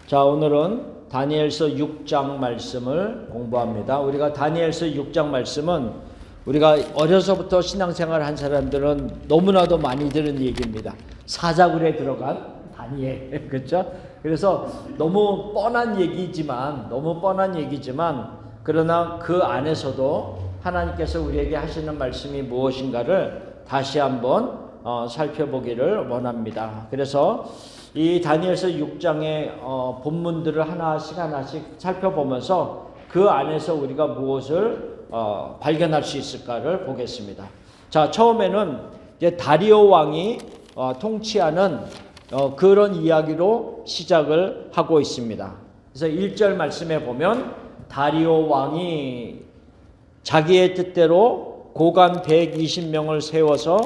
자, 오늘은 다니엘서 6장 말씀을 공부합니다. 우리가 다니엘서 6장 말씀은 우리가 어려서부터 신앙생활을 한 사람들은 너무나도 많이 들은 얘기입니다. 사자굴에 들어간 다니엘, 그렇죠? 그래서 너무 뻔한 얘기지만 그러나 그 안에서도 하나님께서 우리에게 하시는 말씀이 무엇인가를 다시 한번 살펴보기를 원합니다. 그래서 이 다니엘서 6장의 본문들을 하나씩 살펴보면서 그 안에서 우리가 무엇을 발견할 수 있을까를 보겠습니다. 자, 처음에는 이제 다리오 왕이 통치하는 그런 이야기로 시작을 하고 있습니다. 그래서 1절 말씀에 보면 다리오 왕이 자기의 뜻대로 고관 120명을 세워서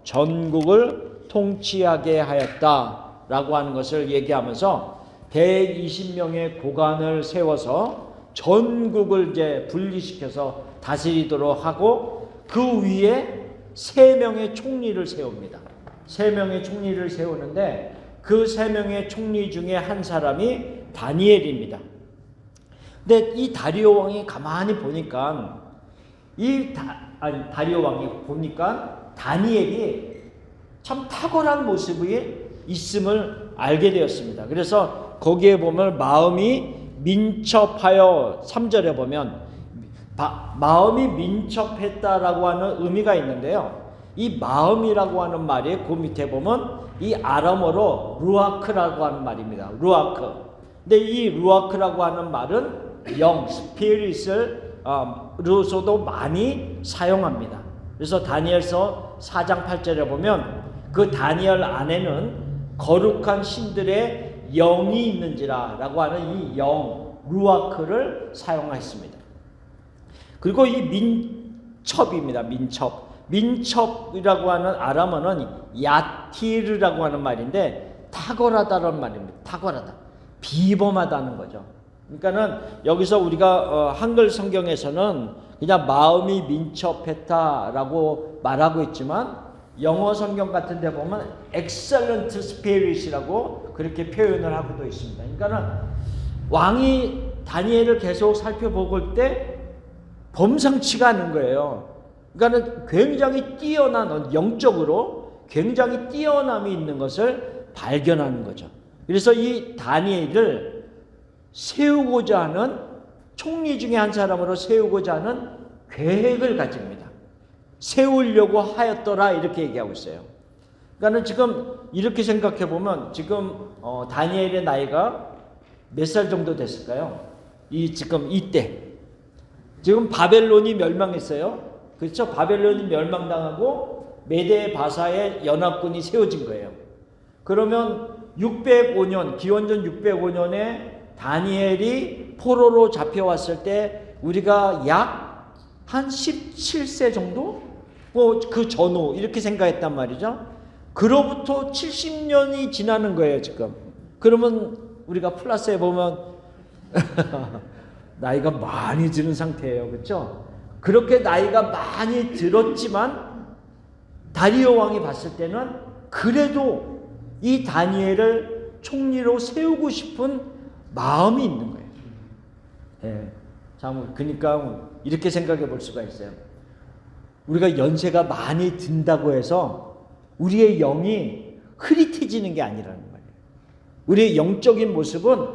전국을 통치하게 하였다 라고 하는 것을 얘기하면서 120명의 고관을 세워서 전국을 이제 분리시켜서 다스리도록 하고 그 위에 3명의 총리를 세웁니다. 3명의 총리를 세우는데 그 3명의 총리 중에 한 사람이 다니엘입니다. 근데 이 다리오 왕이 가만히 보니까 다리오 왕이 보니까 다니엘이 참 탁월한 모습이 있음을 알게 되었습니다. 그래서 거기에 보면 마음이 민첩하여 3절에 보면 마음이 민첩했다라고 하는 의미가 있는데요. 이 마음이라고 하는 말이 그 밑에 보면 이 아람어로 루아크라고 하는 말입니다. 루아크. 근데 이 루아크라고 하는 말은 영, 스피릿을 로서도 많이 사용합니다. 그래서 다니엘서 4장 8절에 보면 그 다니엘 안에는 거룩한 신들의 영이 있는지라 라고 하는 이 영, 루아크를 사용했습니다. 그리고 이 민첩입니다. 민첩이라고 하는 아람어는 야티르라고 하는 말인데 탁월하다는 말입니다. 탁월하다. 비범하다는 거죠. 그러니까는 여기서 우리가 한글 성경에서는 그냥 마음이 민첩했다라고 말하고 있지만 영어 성경 같은 데 보면 excellent spirit이라고 그렇게 표현을 하고도 있습니다. 그러니까는 왕이 다니엘을 계속 살펴볼 때 범상치가 않은 거예요. 그러니까는 굉장히 뛰어난, 영적으로 굉장히 뛰어남이 있는 것을 발견하는 거죠. 그래서 이 다니엘을 세우고자 하는, 총리 중에 한 사람으로 세우고자 하는 계획을 가집니다. 세우려고 하였더라 이렇게 얘기하고 있어요. 그러니까 지금 이렇게 생각해 보면 지금 다니엘의 나이가 몇 살 정도 됐을까요? 지금 이때 지금 바벨론이 멸망했어요. 그렇죠? 바벨론이 멸망당하고 메데 바사의 연합군이 세워진 거예요. 그러면 605년 기원전 605년에 다니엘이 포로로 잡혀왔을 때 우리가 약 한 17세 정도? 그 전후 이렇게 생각했단 말이죠. 그로부터 70년이 지나는 거예요 지금. 그러면 우리가 플러스해 보면 나이가 많이 들은 상태예요. 그렇죠? 그렇게 나이가 많이 들었지만 다리오 왕이 봤을 때는 그래도 이 다니엘을 총리로 세우고 싶은 마음이 있는 거예요. 예. 참, 그러니까 이렇게 생각해 볼 수가 있어요. 우리가 연세가 많이 든다고 해서 우리의 영이 흐릿해지는 게 아니라는 말이에요. 우리의 영적인 모습은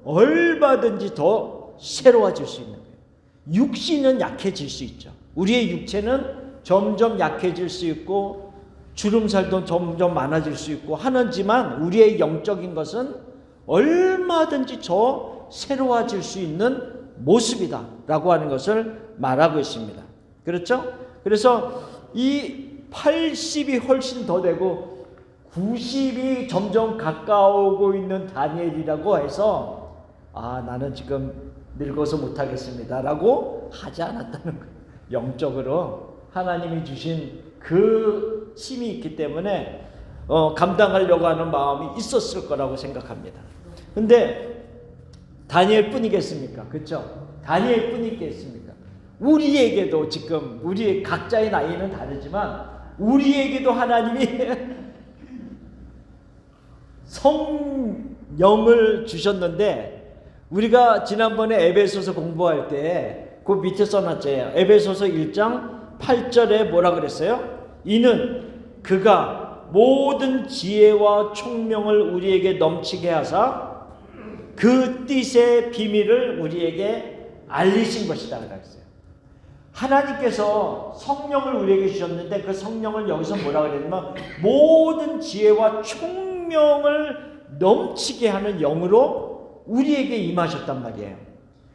얼마든지 더 새로워질 수 있는 거예요. 육신은 약해질 수 있죠. 우리의 육체는 점점 약해질 수 있고 주름살도 점점 많아질 수 있고 하지만 우리의 영적인 것은 얼마든지 더 새로워질 수 있는 모습이다 라고 하는 것을 말하고 있습니다. 그렇죠? 그래서 이 80이 훨씬 더 되고 90이 점점 가까우고 있는 다니엘이라고 해서 나는 지금 늙어서 못하겠습니다 라고 하지 않았다는 거예요. 영적으로 하나님이 주신 그 힘이 있기 때문에 감당하려고 하는 마음이 있었을 거라고 생각합니다. 근데 다니엘 뿐이겠습니까? 그렇죠? 다니엘 뿐이겠습니까? 우리에게도 지금 우리 각자의 나이는 다르지만 우리에게도 하나님이 영을 주셨는데 우리가 지난번에 에베소서 공부할 때 그 밑에 써놨잖아요. 에베소서 1장 8절에 뭐라 그랬어요? 이는 그가 모든 지혜와 총명을 우리에게 넘치게 하사 그 뜻의 비밀을 우리에게 알리신 것이다 그랬어요. 하나님께서 성령을 우리에게 주셨는데 그 성령을 여기서 뭐라 그랬냐면 모든 지혜와 총명을 넘치게 하는 영으로 우리에게 임하셨단 말이에요.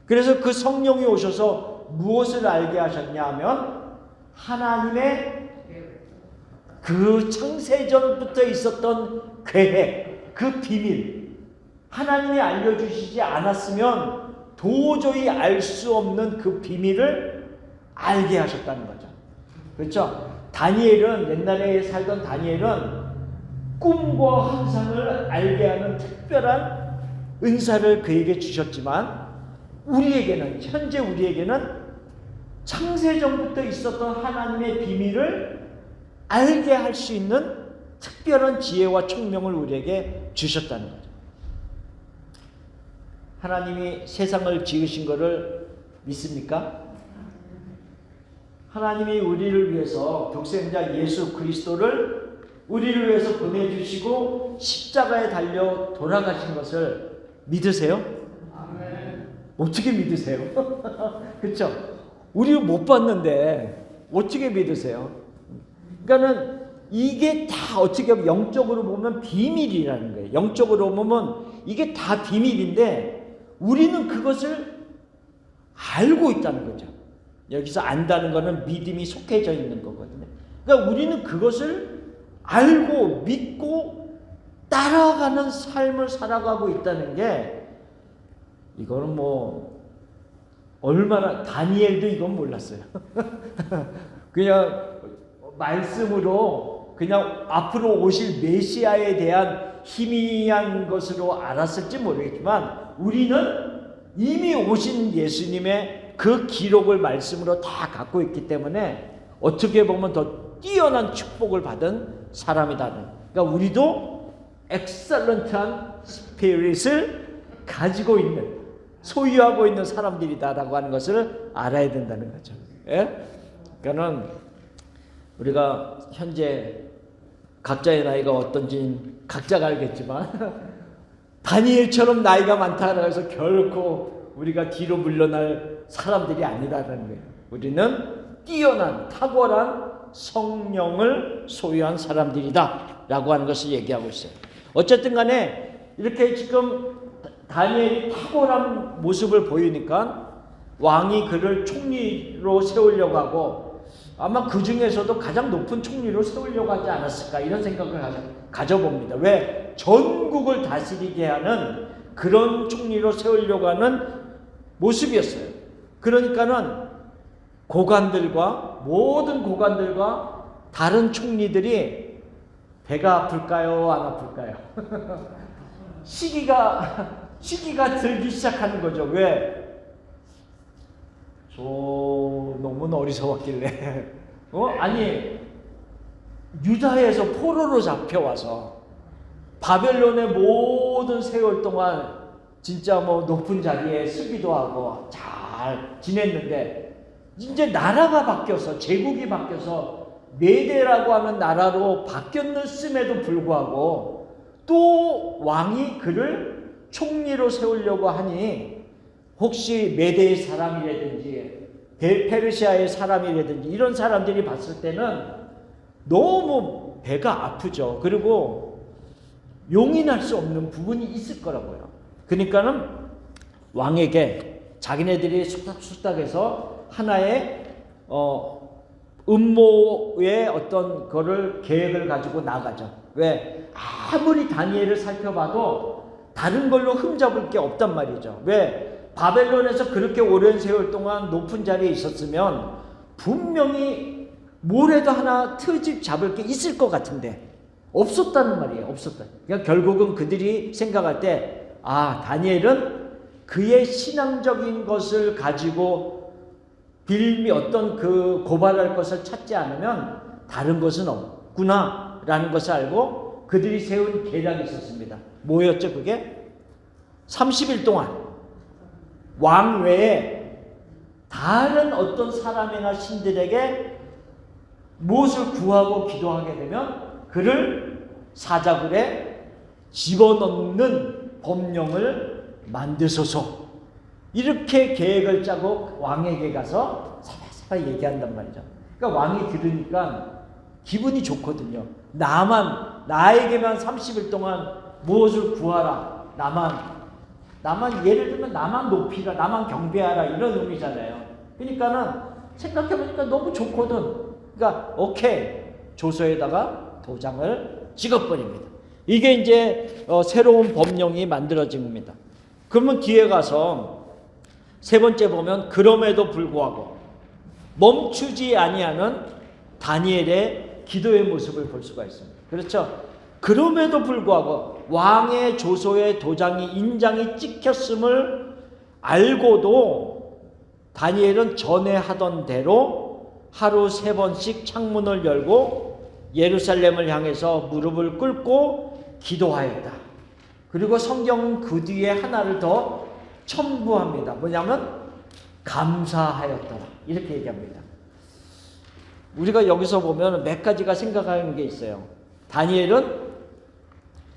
그래서 그 성령이 오셔서 무엇을 알게 하셨냐 하면 하나님의 그 창세전부터 있었던 계획, 그 비밀, 하나님이 알려주시지 않았으면 도저히 알 수 없는 그 비밀을 알게 하셨다는 거죠. 그렇죠? 다니엘은, 옛날에 살던 다니엘은 꿈과 환상을 알게 하는 특별한 은사를 그에게 주셨지만 우리에게는, 현재 우리에게는 창세전부터 있었던 하나님의 비밀을 알게 할 수 있는 특별한 지혜와 총명을 우리에게 주셨다는 거죠. 하나님이 세상을 지으신 것을 믿습니까? 하나님이 우리를 위해서 독생자 예수 그리스도를 우리를 위해서 보내주시고 십자가에 달려 돌아가신 것을 믿으세요? 어떻게 믿으세요? 그렇죠? 우리는 못 봤는데 어떻게 믿으세요? 그러니까는 이게 다 어떻게 보면 영적으로 보면 비밀이라는 거예요. 영적으로 보면 이게 다 비밀인데 우리는 그것을 알고 있다는 거죠. 여기서 안다는 거는 믿음이 속해져 있는 거거든요. 그러니까 우리는 그것을 알고 믿고 따라가는 삶을 살아가고 있다는 게 이거는 뭐 얼마나 다니엘도 이건 몰랐어요. 그냥 말씀으로 그냥 앞으로 오실 메시아에 대한 희미한 것으로 알았을지 모르겠지만 우리는 이미 오신 예수님의 그 기록을 말씀으로 다 갖고 있기 때문에 어떻게 보면 더 뛰어난 축복을 받은 사람이다. 그러니까 우리도 엑셀런트한 스피릿을 가지고 있는, 소유하고 있는 사람들이다라고 하는 것을 알아야 된다는 거죠. 예? 그러니까는 우리가 현재 각자의 나이가 어떤지 각자가 알겠지만 다니엘처럼 나이가 많다고 해서 결코 우리가 뒤로 물러날 사람들이 아니라는 거예요. 우리는 뛰어난 탁월한 성령을 소유한 사람들이다 라고 하는 것을 얘기하고 있어요. 어쨌든 간에 이렇게 지금 다니엘이 탁월한 모습을 보이니까 왕이 그를 총리로 세우려고 하고 아마 그 중에서도 가장 높은 총리로 세우려고 하지 않았을까 이런 생각을 가져봅니다. 왜? 전국을 다스리게 하는 그런 총리로 세우려고 하는 모습이었어요. 그러니까는 고관들과 모든 고관들과 다른 총리들이 배가 아플까요? 안 아플까요? 시기가 들기 시작하는 거죠. 왜? 저 너무 어리석었길래 아니 유다에서 포로로 잡혀와서 바벨론의 모든 세월 동안 진짜 뭐 높은 자리에 서기도 하고 잘 지냈는데 이제 나라가 바뀌어서 제국이 바뀌어서 메대라고 하는 나라로 바뀌었음에도 불구하고 또 왕이 그를 총리로 세우려고 하니 혹시 메대의 사람이라든지 페르시아의 사람이라든지 이런 사람들이 봤을 때는 너무 배가 아프죠. 그리고 용인할 수 없는 부분이 있을 거라고요. 그러니까는 왕에게 자기네들이 수닥수닥해서 하나의 음모의 어떤 거를 계획을 가지고 나가죠. 왜? 아무리 다니엘을 살펴봐도 다른 걸로 흠잡을 게 없단 말이죠. 왜? 바벨론에서 그렇게 오랜 세월 동안 높은 자리에 있었으면 분명히 뭐라도 하나 트집 잡을 게 있을 것 같은데 없었다는 말이에요. 없었다. 그러니까 결국은 그들이 생각할 때 다니엘은 그의 신앙적인 것을 가지고 어떤 그 고발할 것을 찾지 않으면 다른 것은 없구나라는 것을 알고 그들이 세운 계략이 있었습니다. 뭐였죠 그게? 30일 동안 왕 외에 다른 어떤 사람이나 신들에게 무엇을 구하고 기도하게 되면 그를 사자굴에 집어넣는 법령을 만드소서. 이렇게 계획을 짜고 왕에게 가서 사바사바 얘기한단 말이죠. 그러니까 왕이 들으니까 기분이 좋거든요. 나에게만 30일 동안 무엇을 구하라. 나만 예를 들면 나만 높이라, 나만 경배하라 이런 의미잖아요. 그러니까는 생각해보니까 너무 좋거든. 그러니까 오케이, 조서에다가 도장을 찍어버립니다. 이게 이제 새로운 법령이 만들어진 겁니다. 그러면 뒤에 가서 세 번째 보면 그럼에도 불구하고 멈추지 아니하는 다니엘의 기도의 모습을 볼 수가 있습니다. 그렇죠? 그럼에도 불구하고 왕의 조서에 인장이 찍혔음을 알고도 다니엘은 전에 하던 대로 하루 3번씩 창문을 열고 예루살렘을 향해서 무릎을 꿇고 기도하였다. 그리고 성경은 그 뒤에 하나를 더 첨부합니다. 뭐냐면 감사하였더라. 이렇게 얘기합니다. 우리가 여기서 보면 몇 가지가 생각하는 게 있어요. 다니엘은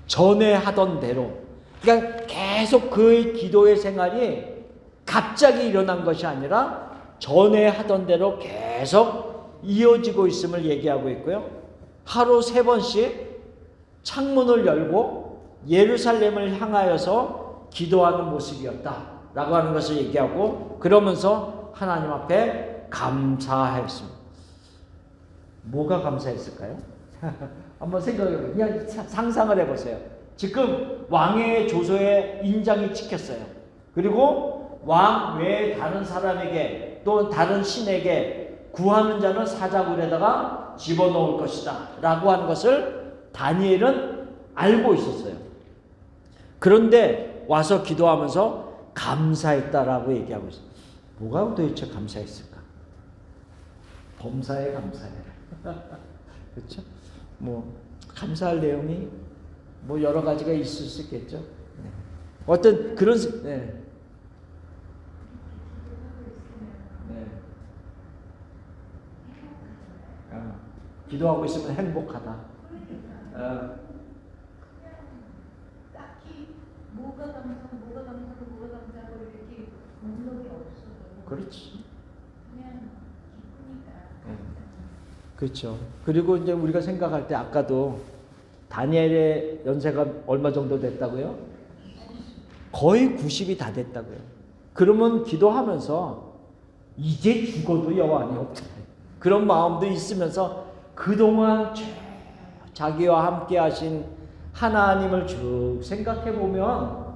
전에 하던 대로, 그러니까 계속 그의 기도의 생활이 갑자기 일어난 것이 아니라 전에 하던 대로 계속 이어지고 있음을 얘기하고 있고요. 하루 3번씩 창문을 열고 예루살렘을 향하여서 기도하는 모습이었다라고 하는 것을 얘기하고, 그러면서 하나님 앞에 감사했습니다. 뭐가 감사했을까요? 한번 생각해보세요. 그냥 상상을 해보세요. 지금 왕의 조서에 인장이 찍혔어요. 그리고 왕 외에 다른 사람에게 또 다른 신에게 구하는 자는 사자굴에다가 집어넣을 것이다 라고 하는 것을 다니엘은 알고 있었어요. 그런데 와서 기도하면서 감사했다라고 얘기하고 있어요. 뭐가 도대체 감사했을까? 범사에 감사해. 그렇죠? 뭐 감사할 내용이 뭐 여러 가지가 있을 수 있겠죠. 네. 어떤 그런 네. 네. 기도하고 있으면 행복하다. 딱히 뭐가 감사하고 이렇게 목록이 없어도. 그렇지. 그냥 기쁘니까. 네. 그렇죠. 그리고 이제 우리가 생각할 때 아까도 다니엘의 연세가 얼마 정도 됐다고요? 거의 90이 다 됐다고요. 그러면 기도하면서 이제 죽어도 여한이 없다. 그런 마음도 있으면서 그동안 자기와 함께 하신 하나님을 쭉 생각해 보면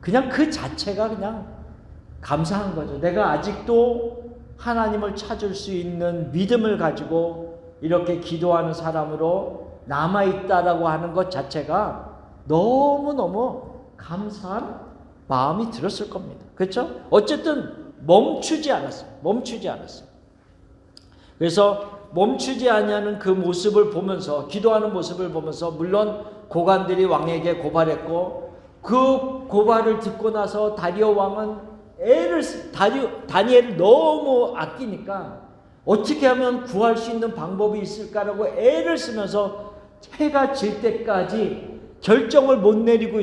그냥 그 자체가 그냥 감사한 거죠. 내가 아직도 하나님을 찾을 수 있는 믿음을 가지고 이렇게 기도하는 사람으로 남아있다라고 하는 것 자체가 너무너무 감사한 마음이 들었을 겁니다. 그렇죠? 어쨌든 멈추지 않았어요. 그래서 멈추지 않냐는 그 모습을 보면서, 기도하는 모습을 보면서, 물론 고관들이 왕에게 고발했고, 그 고발을 듣고 나서 다리오 왕은 다니엘을 너무 아끼니까 어떻게 하면 구할 수 있는 방법이 있을까라고 애를 쓰면서 해가 질 때까지 결정을 못 내리고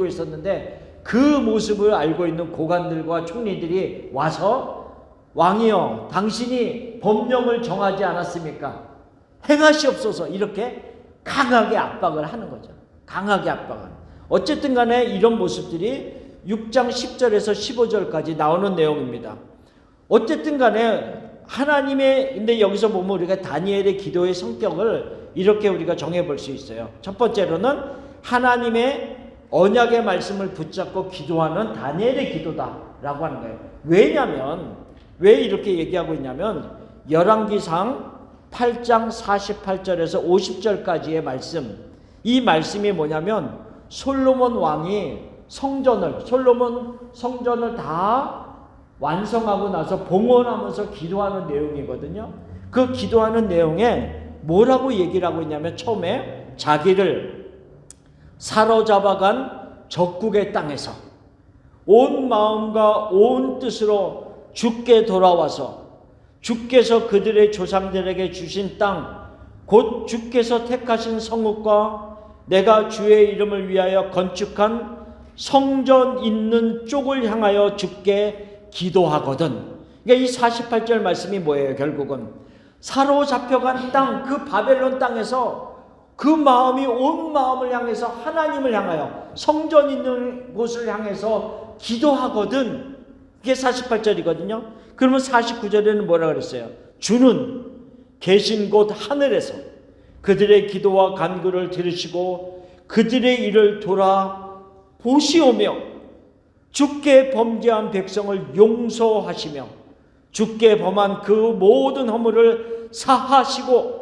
있었는데 그 모습을 알고 있는 고관들과 총리들이 와서 왕이여, 당신이 법령을 정하지 않았습니까? 행하시옵소서. 이렇게 강하게 압박을 하는 거죠. 어쨌든 간에 이런 모습들이 6장 10절에서 15절까지 나오는 내용입니다. 어쨌든 간에 근데 여기서 보면 우리가 다니엘의 기도의 성격을 이렇게 우리가 정해 볼 수 있어요. 첫 번째로는 하나님의 언약의 말씀을 붙잡고 기도하는 다니엘의 기도다라고 하는 거예요. 왜 이렇게 얘기하고 있냐면 열왕기상 8장 48절에서 50절까지의 말씀, 이 말씀이 뭐냐면 솔로몬 왕이 솔로몬 성전을 다 완성하고 나서 봉헌하면서 기도하는 내용이거든요. 그 기도하는 내용에 뭐라고 얘기를 하고 있냐면 처음에 자기를 사로잡아간 적국의 땅에서 온 마음과 온 뜻으로 주께 돌아와서 주께서 그들의 조상들에게 주신 땅, 곧 주께서 택하신 성읍과 내가 주의 이름을 위하여 건축한 성전 있는 쪽을 향하여 주께 기도하거든. 그러니까 이 48절 말씀이 뭐예요? 결국은 사로잡혀간 땅, 그 바벨론 땅에서 그 마음이 온 마음을 향해서 하나님을 향하여 성전 있는 곳을 향해서 기도하거든. 그게 48절이거든요. 그러면 49절에는 뭐라 그랬어요? 주는 계신 곳 하늘에서 그들의 기도와 간구를 들으시고 그들의 일을 돌아보시오며 주께 범죄한 백성을 용서하시며 주께 범한 그 모든 허물을 사하시고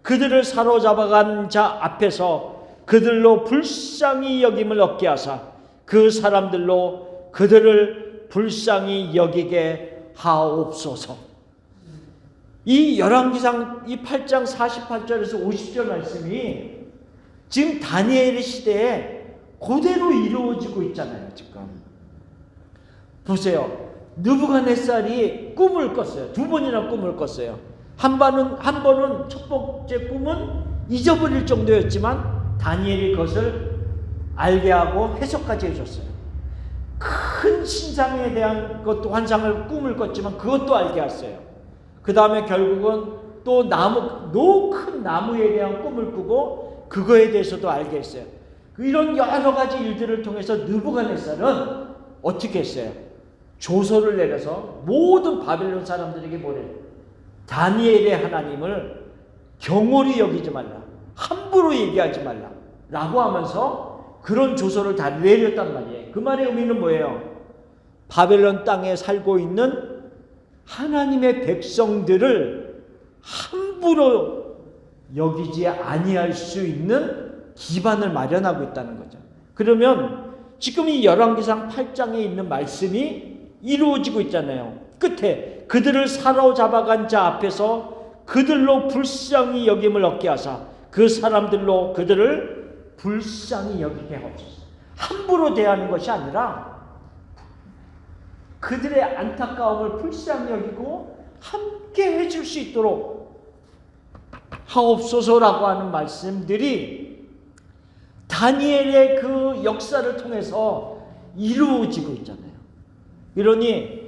그들을 사로잡아간 자 앞에서 그들로 불쌍히 여김을 얻게 하사 그 사람들로 그들을 불쌍히 여기게 하옵소서. 이 열왕기상 이 8장 48절에서 50절 말씀이 지금 다니엘의 시대에 그대로 이루어지고 있잖아요. 지금 보세요. 느부갓네살이 꿈을 꿨어요. 두 번이나 꿈을 꿨어요. 한 번은 첫 번째 꿈은 잊어버릴 정도였지만 다니엘이 그것을 알게 하고 해석까지 해줬어요. 큰 신상에 대한 것도 환상을 꿈을 꿨지만 그것도 알게 했어요. 그 다음에 결국은 또 큰 나무에 대한 꿈을 꾸고 그거에 대해서도 알게 했어요. 이런 여러 가지 일들을 통해서 느부갓네살은 어떻게 했어요? 조서를 내려서 모든 바벨론 사람들에게 뭐래요? 다니엘의 하나님을 경홀히 여기지 말라, 함부로 얘기하지 말라 라고 하면서 그런 조서를 다 내렸단 말이에요. 그 말의 의미는 뭐예요? 바벨론 땅에 살고 있는 하나님의 백성들을 함부로 여기지 아니할 수 있는 기반을 마련하고 있다는 거죠. 그러면 지금 이 열왕기상 8장에 있는 말씀이 이루어지고 있잖아요. 끝에 그들을 사로잡아간 자 앞에서 그들로 불쌍히 여김을 얻게 하사 그 사람들로 그들을 불쌍히 여기게 하옵소서. 함부로 대하는 것이 아니라 그들의 안타까움을 불쌍히 여기고 함께 해줄 수 있도록 하옵소서라고 하는 말씀들이 다니엘의 그 역사를 통해서 이루어지고 있잖아요. 이러니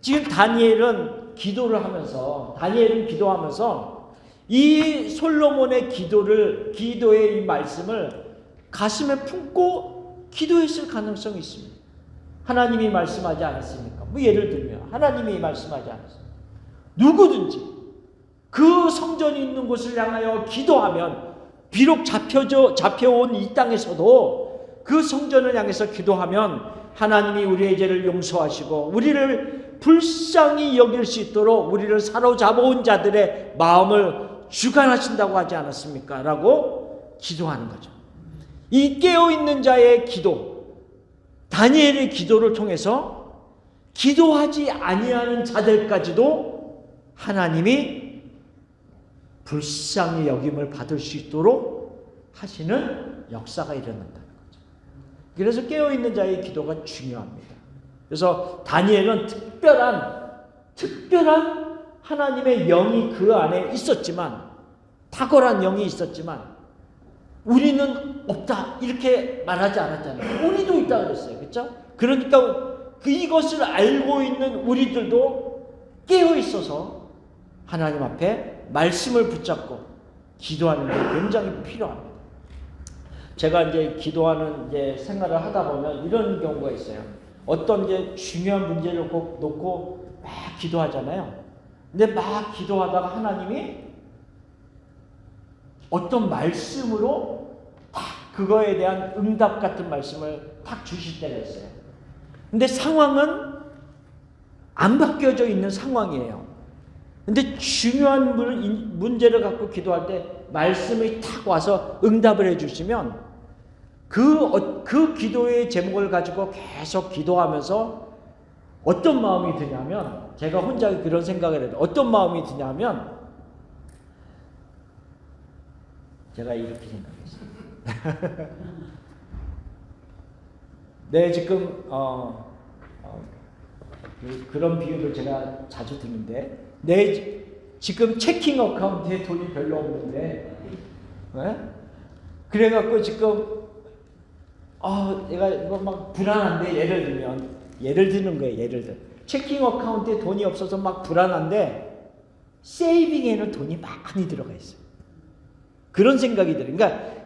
지금 다니엘은 기도하면서 이 솔로몬의 기도의 이 말씀을 가슴에 품고 기도했을 가능성이 있습니다. 하나님이 말씀하지 않았습니까? 뭐 예를 들면 하나님이 말씀하지 않았습니까? 누구든지 그 성전이 있는 곳을 향하여 기도하면 비록 잡혀온 이 땅에서도 그 성전을 향해서 기도하면 하나님이 우리의 죄를 용서하시고 우리를 불쌍히 여길 수 있도록 우리를 사로잡아온 자들의 마음을 주관하신다고 하지 않았습니까? 라고 기도하는 거죠. 이 깨어있는 자의 기도, 다니엘의 기도를 통해서 기도하지 아니하는 자들까지도 하나님이 불쌍히 여김을 받을 수 있도록 하시는 역사가 일어난다는 거죠. 그래서 깨어있는 자의 기도가 중요합니다. 그래서 다니엘은 특별한 하나님의 영이 그 안에 있었지만, 탁월한 영이 있었지만 우리는 없다 이렇게 말하지 않았잖아요. 우리도 있다 그랬어요. 그렇죠? 그러니까 이것을 알고 있는 우리들도 깨어 있어서 하나님 앞에 말씀을 붙잡고 기도하는 게 굉장히 필요합니다. 제가 이제 기도하는 생활을 하다 보면 이런 경우가 있어요. 어떤 중요한 문제를 놓고 막 기도하잖아요. 근데 막 기도하다가 하나님이 어떤 말씀으로 딱 그거에 대한 응답 같은 말씀을 딱 주실 때가 있어요. 근데 상황은 안 바뀌어져 있는 상황이에요. 근데 중요한 문제를 갖고 기도할 때 말씀이 탁 와서 응답을 해주시면 그 기도의 제목을 가지고 계속 기도하면서 어떤 마음이 드냐면, 제가 혼자 그런 생각을 해요. 어떤 마음이 드냐면, 제가 이렇게 생각했어요. 네, 지금 그런 비유를 제가 자주 드는데, 지금 체킹 어카운트에 돈이 별로 없는데, 그래갖고 지금 내가 이거 막 불안한데, 예를 드는 거예요. 예를 들어 체킹 어카운트에 돈이 없어서 막 불안한데 세이빙에는 돈이 많이 들어가 있어요. 그런 생각이 들어요. 그러니까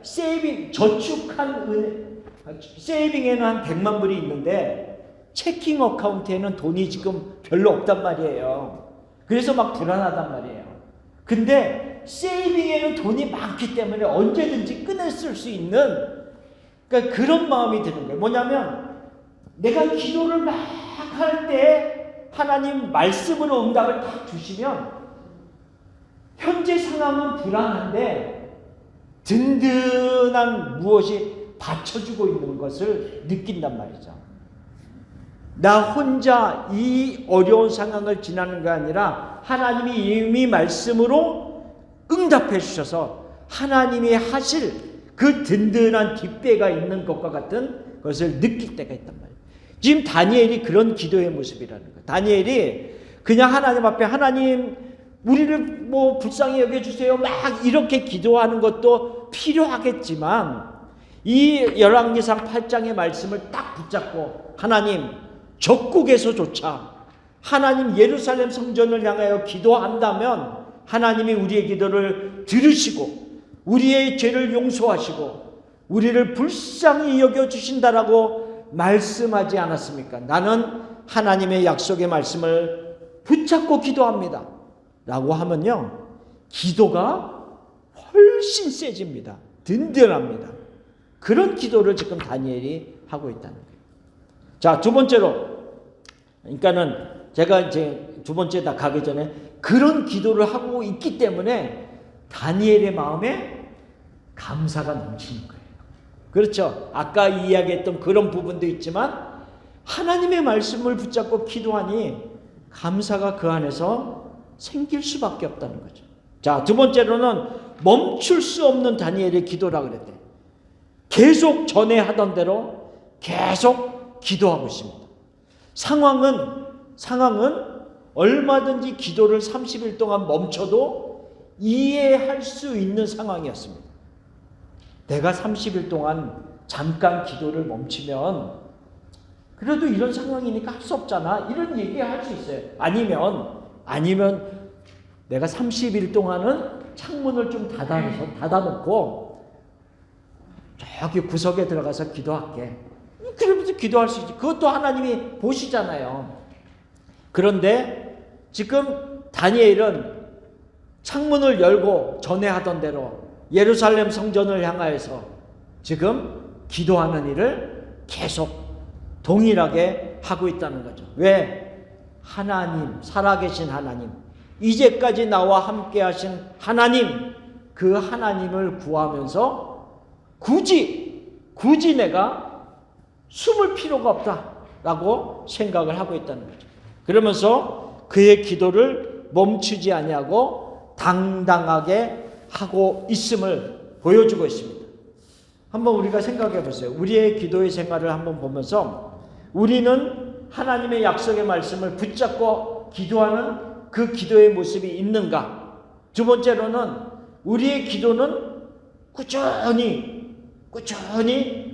세이빙에는 한 100만 불이 있는데 체킹 어카운트에는 돈이 지금 별로 없단 말이에요. 그래서 막 불안하단 말이에요. 근데 세이빙에는 돈이 많기 때문에 언제든지 꺼내 쓸 수 있는, 그러니까 그런 마음이 드는 거예요. 뭐냐면 내가 기도를 막 할 때 하나님 말씀으로 응답을 딱 주시면 현재 상황은 불안한데 든든한 무엇이 받쳐주고 있는 것을 느낀단 말이죠. 나 혼자 이 어려운 상황을 지나는 게 아니라 하나님이 이미 말씀으로 응답해 주셔서 하나님이 하실 그 든든한 뒷배가 있는 것과 같은 것을 느낄 때가 있단 말이에요. 지금 다니엘이 그런 기도의 모습이라는 거예요. 다니엘이 그냥 하나님 앞에 하나님 우리를 뭐 불쌍히 여겨주세요 막 이렇게 기도하는 것도 필요하겠지만 이 열왕기상 8장의 말씀을 딱 붙잡고 하나님 적국에서조차 하나님 예루살렘 성전을 향하여 기도한다면 하나님이 우리의 기도를 들으시고 우리의 죄를 용서하시고 우리를 불쌍히 여겨주신다라고 말씀하지 않았습니까? 나는 하나님의 약속의 말씀을 붙잡고 기도합니다 라고 하면요 기도가 훨씬 세집니다. 든든합니다. 그런 기도를 지금 다니엘이 하고 있다는 거예요. 자, 두 번째로, 그러니까는 제가 이제 두 번째 다 가기 전에 그런 기도를 하고 있기 때문에 다니엘의 마음에 감사가 넘치는 거예요. 그렇죠? 아까 이야기했던 그런 부분도 있지만 하나님의 말씀을 붙잡고 기도하니 감사가 그 안에서 생길 수밖에 없다는 거죠. 자, 두 번째로는 멈출 수 없는 다니엘의 기도라 그랬대. 계속 전에 하던 대로 계속 기도하고 있습니다. 상황은 얼마든지 기도를 30일 동안 멈춰도 이해할 수 있는 상황이었습니다. 내가 30일 동안 잠깐 기도를 멈추면 그래도 이런 상황이니까 할 수 없잖아. 이런 얘기 할 수 있어요. 아니면 내가 30일 동안은 창문을 좀 닫아놓고 저기 구석에 들어가서 기도할게. 그러면서 기도할 수 있지. 그것도 하나님이 보시잖아요. 그런데 지금 다니엘은 창문을 열고 전에 하던 대로 예루살렘 성전을 향하여서 지금 기도하는 일을 계속 동일하게 하고 있다는 거죠. 왜? 하나님, 살아계신 하나님, 이제까지 나와 함께 하신 하나님, 그 하나님을 구하면서 굳이 내가 숨을 필요가 없다라고 생각을 하고 있다는 거죠. 그러면서 그의 기도를 멈추지 아니하고 당당하게 하고 있음을 보여주고 있습니다. 한번 우리가 생각해 보세요. 우리의 기도의 생활을 한번 보면서 우리는 하나님의 약속의 말씀을 붙잡고 기도하는 그 기도의 모습이 있는가? 두 번째로는 우리의 기도는 꾸준히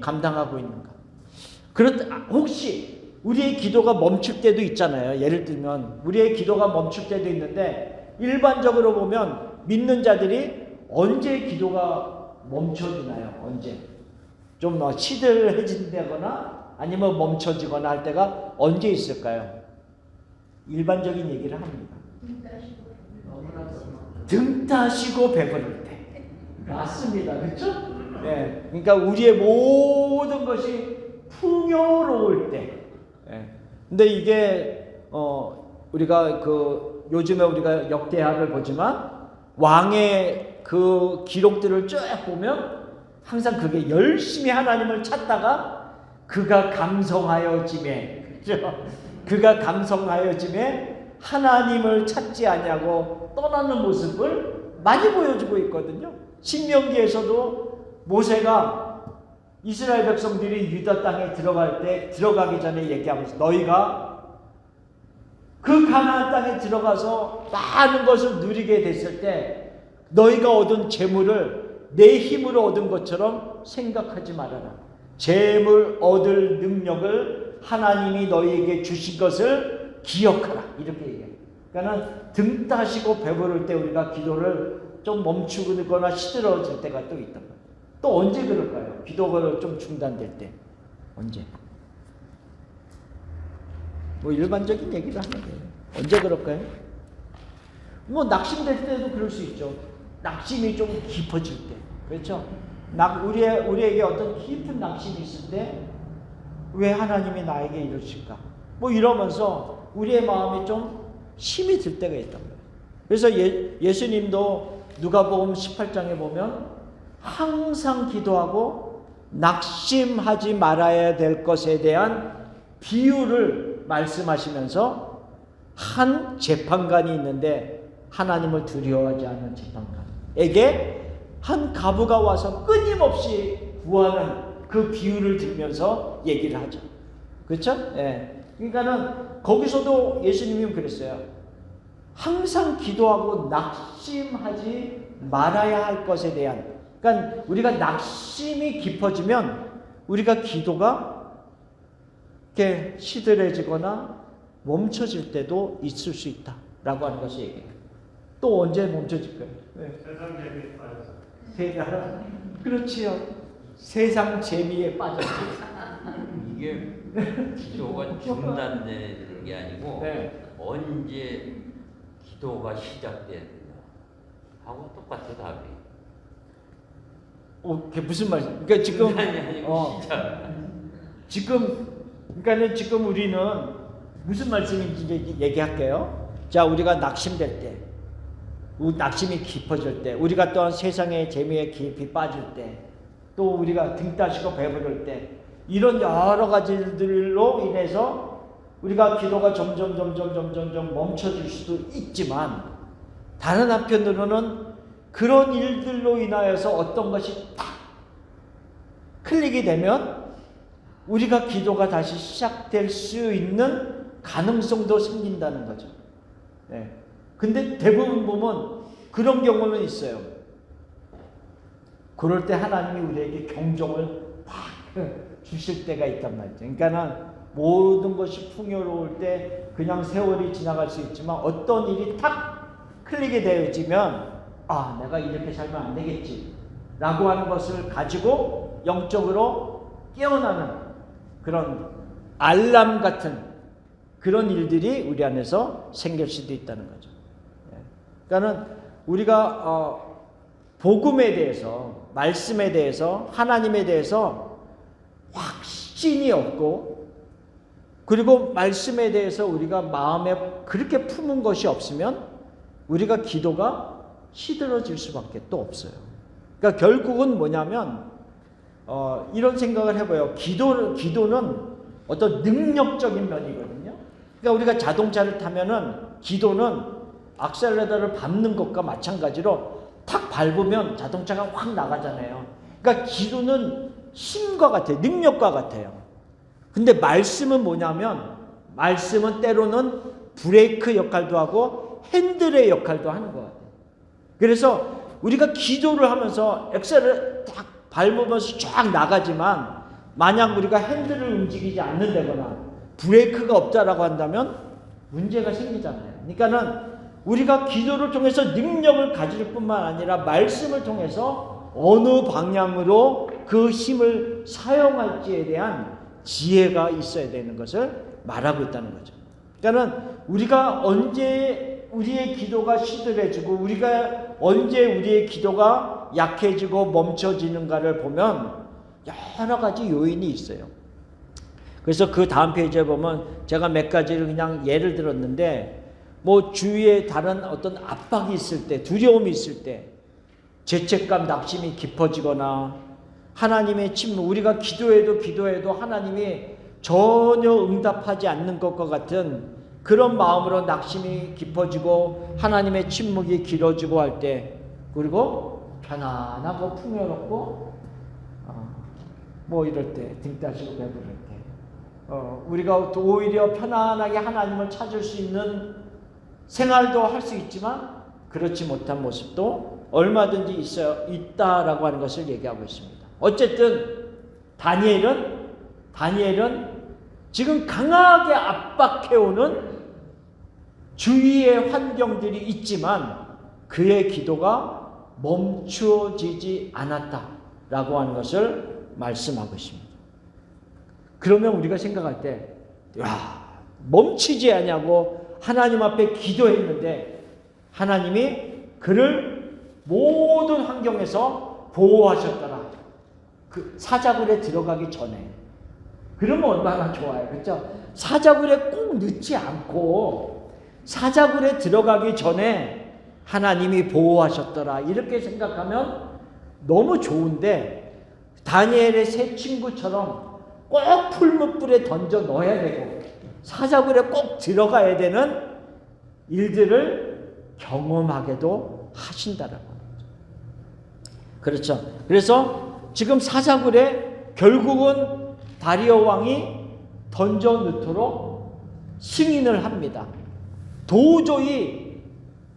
감당하고 있는가? 그렇다 혹시 우리의 기도가 멈출 때도 있잖아요. 예를 들면 우리의 기도가 멈출 때도 있는데 일반적으로 보면 믿는 자들이 언제 기도가 멈춰지나요? 언제? 좀 시들해진다거나 아니면 멈춰지거나 할 때가 언제 있을까요? 일반적인 얘기를 합니다. 등 따시고 배부를 때. 맞습니다. 그렇죠? 네. 그러니까 우리의 모든 것이 풍요로울 때. 네. 근데 이게 우리가 요즘에 우리가 역대하를 보지만 왕의 그 기록들을 쭉 보면 항상 그게 열심히 하나님을 찾다가 그가 강성하여짐에, 그렇죠? 그가 강성하여짐에 하나님을 찾지 아니하고 떠나는 모습을 많이 보여주고 있거든요. 신명기에서도 모세가 이스라엘 백성들이 유다 땅에 들어가기 전에 얘기하면서 너희가 그 가나안 땅에 들어가서 많은 것을 누리게 됐을 때 너희가 얻은 재물을 내 힘으로 얻은 것처럼 생각하지 말아라. 재물 얻을 능력을 하나님이 너희에게 주신 것을 기억하라. 이렇게 얘기해요. 그러니까 등 따시고 배부를 때 우리가 기도를 좀 멈추거나 시들어질 때가 또 있단 말이에요. 또 언제 그럴까요? 기도가 좀 중단될 때 언제? 뭐 일반적인 얘기를 하는 거예요. 언제 그럴까요? 뭐 낙심될 때도 그럴 수 있죠. 낙심이 좀 깊어질 때, 그렇죠? 우리에게 어떤 깊은 낙심이 있을 때 왜 하나님이 나에게 이러실까? 뭐 이러면서 우리의 마음이 좀 힘이 들 때가 있단 말이에요. 그래서 예수님도 누가복음 18장에 보면 항상 기도하고 낙심하지 말아야 될 것에 대한 비유를 말씀하시면서 한 재판관이 있는데 하나님을 두려워하지 않는 재판관에게 한 과부가 와서 끊임없이 구하는 그 비유를 들면서 얘기를 하죠. 그렇죠? 예. 그러니까는 거기서도 예수님이 그랬어요. 항상 기도하고 낙심하지 말아야 할 것에 대한, 그러니까 우리가 낙심이 깊어지면 우리가 기도가 이렇게 시들해지거나 멈춰질 때도 있을 수 있다라고 하는 것을 얘기해요. 또 언제 멈춰질까요? 네. 세상 재미에 빠져서. 그렇지요. 세상 재미에 빠졌죠. 이게 기도가 중단되는 게 아니고 네. 언제 기도가 시작돼야 되나 하고 똑같아 답이. 그게 무슨 말이죠? 그러니까 지금 중단이 아니고 시작. 그러니까는 지금 우리는 무슨 말씀인지 얘기할게요. 자, 우리가 낙심될 때, 낙심이 깊어질 때, 우리가 또한 세상의 재미에 깊이 빠질 때, 또 우리가 등 따시고 배부를 때, 이런 여러 가지들로 인해서 우리가 기도가 점점 멈춰질 수도 있지만, 다른 한편으로는 그런 일들로 인하여서 어떤 것이 딱 클릭이 되면 우리가 기도가 다시 시작될 수 있는 가능성도 생긴다는 거죠. 네. 근데 대부분 보면 그런 경우는 있어요. 그럴 때 하나님이 우리에게 경종을 팍 주실 때가 있단 말이죠. 그러니까는 모든 것이 풍요로울 때 그냥 세월이 지나갈 수 있지만 어떤 일이 탁 클릭이 되어지면 내가 이렇게 살면 안 되겠지 라고 하는 것을 가지고 영적으로 깨어나는 그런 알람 같은 그런 일들이 우리 안에서 생길 수도 있다는 거죠. 그러니까는 우리가 복음에 대해서, 말씀에 대해서, 하나님에 대해서 확신이 없고, 그리고 말씀에 대해서 우리가 마음에 그렇게 품은 것이 없으면 우리가 기도가 시들어질 수밖에 또 없어요. 그러니까 결국은 뭐냐면 이런 생각을 해봐요. 기도는 어떤 능력적인 면이거든요. 그러니까 우리가 자동차를 타면은 기도는 악셀레터를 밟는 것과 마찬가지로 탁 밟으면 자동차가 확 나가잖아요. 그러니까 기도는 힘과 같아요. 능력과 같아요. 근데 말씀은 뭐냐면 말씀은 때로는 브레이크 역할도 하고 핸들의 역할도 하는 것 같아요. 그래서 우리가 기도를 하면서 엑셀을 딱 밟으면서 쫙 나가지만 만약 우리가 핸들을 움직이지 않는다거나 브레이크가 없다라고 한다면 문제가 생기잖아요. 그러니까는 우리가 기도를 통해서 능력을 가질 뿐만 아니라 말씀을 통해서 어느 방향으로 그 힘을 사용할지에 대한 지혜가 있어야 되는 것을 말하고 있다는 거죠. 그러니까는 우리가 언제 우리의 기도가 시들해지고 우리가 언제 우리의 기도가 약해지고 멈춰지는가를 보면 여러 가지 요인이 있어요. 그래서 그 다음 페이지에 보면 제가 몇 가지를 그냥 예를 들었는데, 뭐 주위에 다른 어떤 압박이 있을 때, 두려움이 있을 때, 죄책감, 낙심이 깊어지거나 하나님의 침묵, 우리가 기도해도 하나님이 전혀 응답하지 않는 것과 같은 그런 마음으로 낙심이 깊어지고 하나님의 침묵이 길어지고 할 때, 그리고 편안하고 풍요롭고 뭐 이럴 때, 등 따시고 배부를 때, 우리가 오히려 편안하게 하나님을 찾을 수 있는 생활도 할 수 있지만 그렇지 못한 모습도 얼마든지 있다라고 하는 것을 얘기하고 있습니다. 어쨌든 다니엘은 지금 강하게 압박해오는 주위의 환경들이 있지만 그의 기도가 멈추어지지 않았다라고 하는 것을 말씀하고 있습니다. 그러면 우리가 생각할 때, 멈추지 않냐고 하나님 앞에 기도했는데 하나님이 그를 모든 환경에서 보호하셨더라. 그 사자굴에 들어가기 전에. 그러면 얼마나 좋아요. 그렇죠? 사자굴에 꼭 넣지 않고 사자굴에 들어가기 전에 하나님이 보호하셨더라. 이렇게 생각하면 너무 좋은데 다니엘의 세 친구처럼 꼭 풀무불에 던져 넣어야 되고 사자굴에 꼭 들어가야 되는 일들을 경험하게도 하신다라고 합니다. 그렇죠. 그래서 지금 사자굴에 결국은 다리오 왕이 던져 넣도록 승인을 합니다. 도저히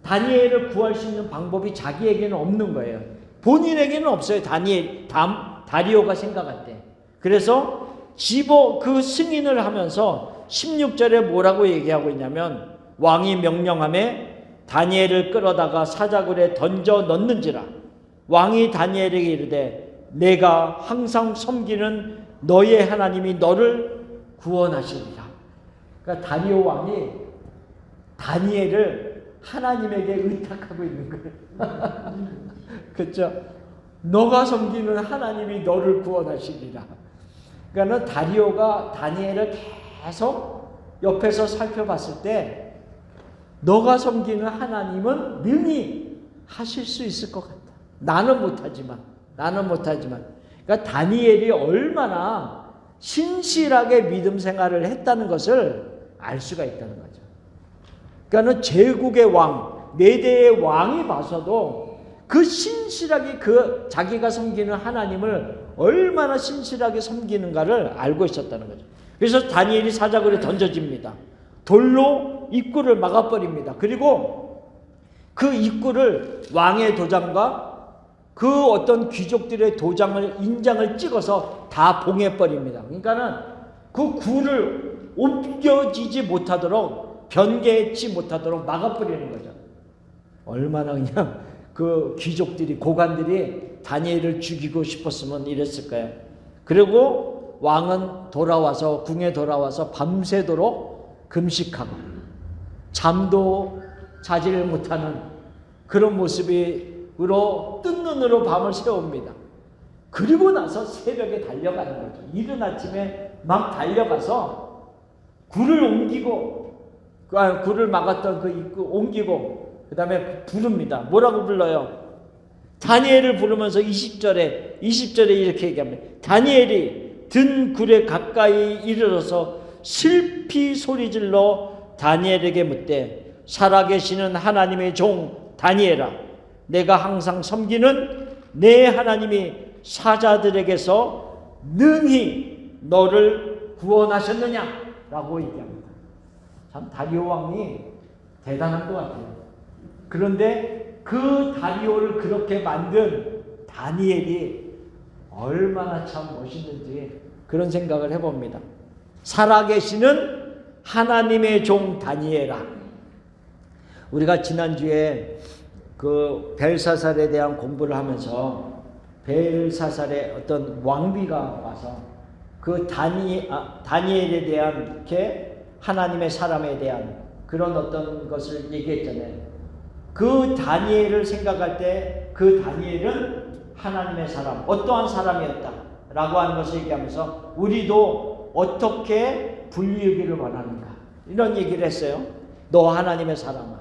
다니엘을 구할 수 있는 방법이 자기에게는 없는 거예요. 본인에게는 없어요. 다리오가 생각할 때. 그래서 그 승인을 하면서 16절에 뭐라고 얘기하고 있냐면 왕이 명령하며 다니엘을 끌어다가 사자굴에 던져 넣는지라. 왕이 다니엘에게 이르되 내가 항상 섬기는 너의 하나님이 너를 구원하시리라. 그러니까 다리오 왕이 다니엘을 하나님에게 의탁하고 있는 거예요. 그렇죠? 너가 섬기는 하나님이 너를 구원하시리라. 그러니까 다리오가 다니엘을 계속 옆에서 살펴봤을 때 너가 섬기는 하나님은 능히 하실 수 있을 것 같다. 나는 못하지만. 그러니까 다니엘이 얼마나 신실하게 믿음 생활을 했다는 것을 알 수가 있다는 거죠. 그러니까 제국의 왕, 메대의 왕이 봐서도 그 신실하게 자기가 섬기는 하나님을 얼마나 신실하게 섬기는가를 알고 있었다는 거죠. 그래서 다니엘이 사자굴에 던져집니다. 돌로 입구를 막아버립니다. 그리고 그 입구를 왕의 도장과 그 어떤 귀족들의 인장을 찍어서 다 봉해버립니다. 그러니까는 그 굴을 옮겨지지 못하도록 변개치 못하도록 막아버리는 거죠. 얼마나 그냥 그 귀족들이 고관들이 다니엘을 죽이고 싶었으면 이랬을까요? 그리고 왕은 궁에 돌아와서 밤새도록 금식하고 잠도 자지를 못하는 그런 모습으로 뜬 눈으로 밤을 새웁니다. 그리고 나서 새벽에 달려가는 거죠. 이른 아침에 막 달려가서 굴을 막았던 그 입구 옮기고 그 다음에 부릅니다. 뭐라고 불러요? 다니엘을 부르면서 20절에 이렇게 얘기합니다. 다니엘이 든 굴에 가까이 이르러서 슬피 소리질러 다니엘에게 묻되 살아계시는 하나님의 종 다니엘아 내가 항상 섬기는 내 하나님이 사자들에게서 능히 너를 구원하셨느냐라고 얘기합니다. 참 다리오 왕이 대단한 것 같아요. 그런데 그 다리오를 그렇게 만든 다니엘이 얼마나 참 멋있는지 그런 생각을 해봅니다. 살아계시는 하나님의 종 다니엘아. 우리가 지난주에 그 벨사살에 대한 공부를 하면서 벨사살의 어떤 왕비가 와서 그 다니엘에 대한 이렇게 하나님의 사람에 대한 그런 어떤 것을 얘기했잖아요. 그 다니엘을 생각할 때 그 다니엘은 하나님의 사람, 어떠한 사람이었다라고 하는 것을 얘기하면서 우리도 어떻게 분리하기를 원하는가 이런 얘기를 했어요. 너 하나님의 사람아.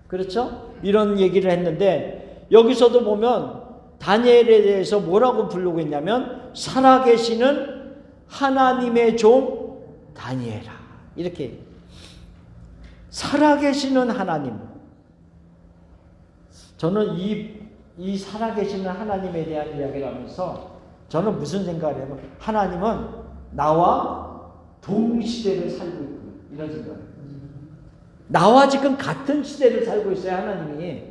그렇죠? 이런 얘기를 했는데 여기서도 보면 다니엘에 대해서 뭐라고 부르고 있냐면 살아계시는 하나님의 종 다니엘아. 이렇게 살아계시는 하나님. 저는 이 살아계시는 하나님에 대한 이야기를 하면서 저는 무슨 생각을 해요? 하나님은 나와 동시대를 살고 있구나. 이런 생각을. 나와 지금 같은 시대를 살고 있어요, 하나님이.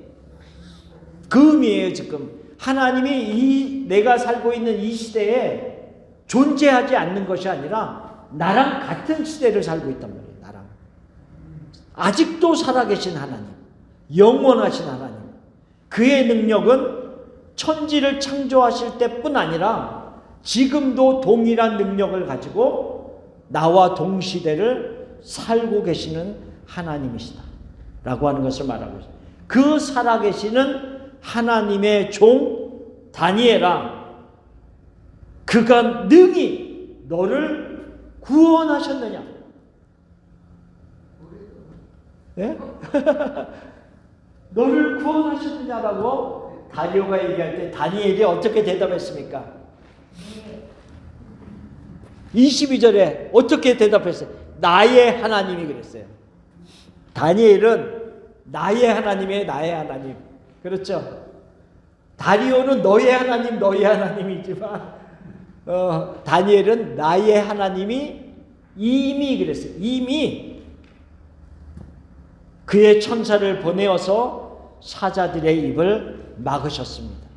그 의미예요, 지금. 하나님이 내가 살고 있는 이 시대에 존재하지 않는 것이 아니라 나랑 같은 시대를 살고 있단 말이에요, 나랑. 아직도 살아계신 하나님, 영원하신 하나님. 그의 능력은 천지를 창조하실 때뿐 아니라 지금도 동일한 능력을 가지고 나와 동시대를 살고 계시는 하나님이시다 라고 하는 것을 말하고 있습니다. 그 살아계시는 하나님의 종 다니엘아, 그가 능히 너를 구원하셨느냐? 네? 너를 구원하셨느냐라고 다리오가 얘기할 때 다니엘이 어떻게 대답했습니까? 22절에 어떻게 대답했어요? 나의 하나님이 그랬어요. 다니엘은 나의 하나님의 나의 하나님. 그렇죠? 다리오는 너의 하나님, 너의 하나님이지만 다니엘은 나의 하나님이 이미 그랬어요. 이미 그의 천사를 보내어서 사자들의 입을 막으셨습니다.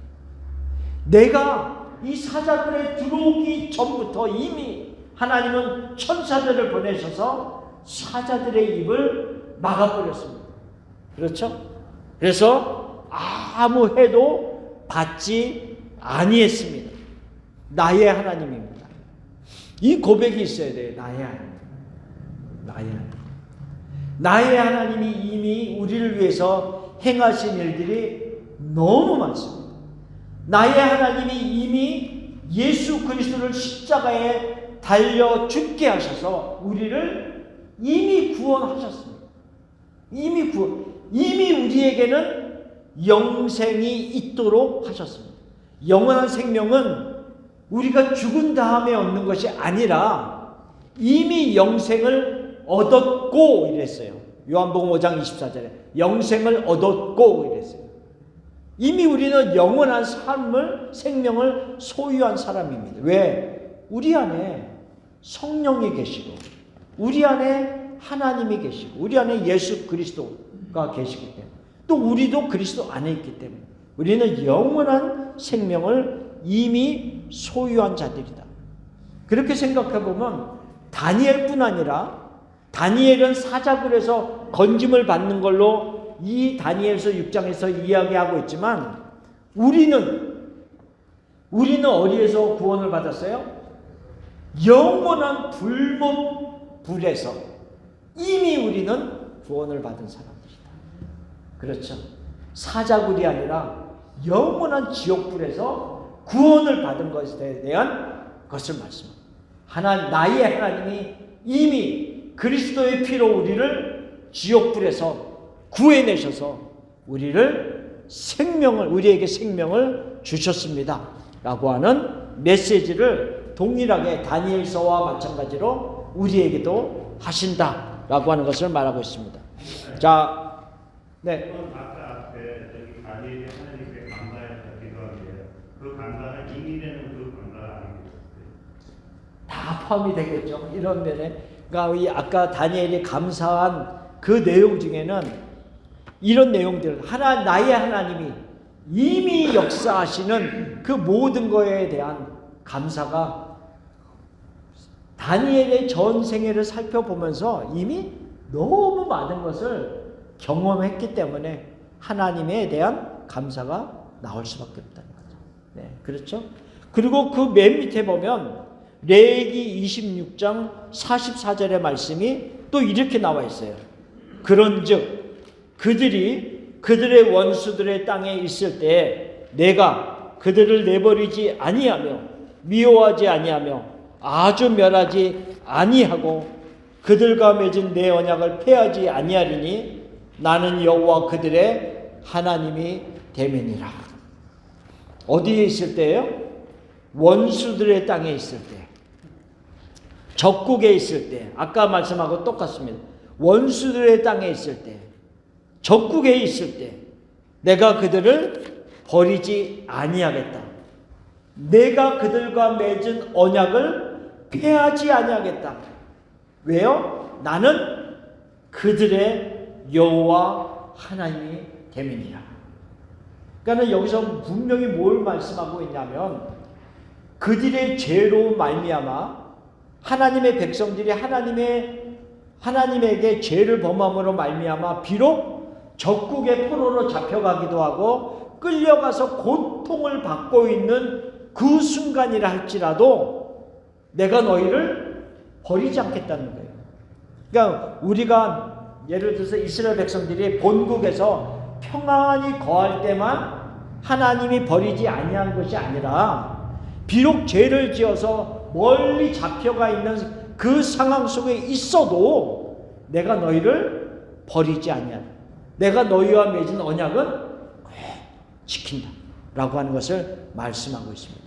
내가 이 사자들의 들어오기 전부터 이미 하나님은 천사들을 보내셔서 사자들의 입을 막아버렸습니다. 그렇죠? 그래서 아무 해도 받지 아니했습니다. 나의 하나님입니다. 이 고백이 있어야 돼요. 나의 하나님. 나의 하나님. 나의 하나님이 이미 우리를 위해서 행하신 일들이 너무 많습니다. 나의 하나님이 이미 예수 그리스도를 십자가에 달려 죽게 하셔서 우리를 이미 구원하셨습니다. 이미 우리에게는 영생이 있도록 하셨습니다. 영원한 생명은 우리가 죽은 다음에 얻는 것이 아니라 이미 영생을 얻었고 이랬어요. 요한복음 5장 24절에 영생을 얻었고 이랬어요. 이미 우리는 영원한 생명을 소유한 사람입니다. 왜? 우리 안에 성령이 계시고 우리 안에 하나님이 계시고 우리 안에 예수 그리스도가 계시기 때문에 또 우리도 그리스도 안에 있기 때문에 우리는 영원한 생명을 이미 소유한 자들이다. 그렇게 생각해 보면 다니엘뿐 아니라 다니엘은 사자굴에서 건짐을 받는 걸로 이 다니엘서 6장에서 이야기하고 있지만 우리는 어디에서 구원을 받았어요? 영원한 불에서 이미 우리는 구원을 받은 사람들이다. 그렇죠? 사자굴이 아니라 영원한 지옥불에서 구원을 받은 것에 대한 것을 말씀합니다. 나의 하나님이 이미 그리스도의 피로 우리를 지옥불에서 구해내셔서 우리에게 생명을 주셨습니다. 라고 하는 메시지를 동일하게 다니엘서와 마찬가지로 우리에게도 하신다. 라고 하는 것을 말하고 있습니다. 자, 네. 아까 앞에 저기 다니엘이 하나님께 감사해서 기도하게요. 그 감사는 이미 되는 그 감사가 아니겠어요? 다 포함이 되겠죠. 이런 면에. 그러니까 아까 다니엘이 감사한 그 내용 중에는 이런 내용들, 나의 하나님이 이미 역사하시는 그 모든 것에 대한 감사가 다니엘의 전 생애를 살펴보면서 이미 너무 많은 것을 경험했기 때문에 하나님에 대한 감사가 나올 수밖에 없다는 거죠. 네, 그렇죠? 그리고 그 맨 밑에 보면 레위기 26장 44절의 말씀이 또 이렇게 나와 있어요. 그런즉 그들의 원수들의 땅에 있을 때에 내가 그들을 내버리지 아니하며 미워하지 아니하며 아주 멸하지 아니하고 그들과 맺은 내 언약을 폐하지 아니하리니 나는 여호와 그들의 하나님이 됨이니라. 어디에 있을 때예요? 원수들의 땅에 있을 때, 적국에 있을 때, 아까 말씀하고 똑같습니다. 원수들의 땅에 있을 때, 적국에 있을 때 내가 그들을 버리지 아니하겠다. 내가 그들과 맺은 언약을 폐하지 아니하겠다. 왜요? 나는 그들의 여호와 하나님이 됨이니라. 그러니까 여기서 분명히 뭘 말씀하고 있냐면 그들의 죄로 말미암아 하나님의 백성들이 하나님에게 죄를 범함으로 말미암아 비록 적국의 포로로 잡혀가기도 하고 끌려가서 고통을 받고 있는 그 순간이라 할지라도 내가 너희를 버리지 않겠다는 거예요. 그러니까 우리가 예를 들어서 이스라엘 백성들이 본국에서 평안히 거할 때만 하나님이 버리지 아니한 것이 아니라 비록 죄를 지어서 멀리 잡혀가 있는 그 상황 속에 있어도 내가 너희를 버리지 아니한다. 내가 너희와 맺은 언약은 꼭 지킨다 라고 하는 것을 말씀하고 있습니다.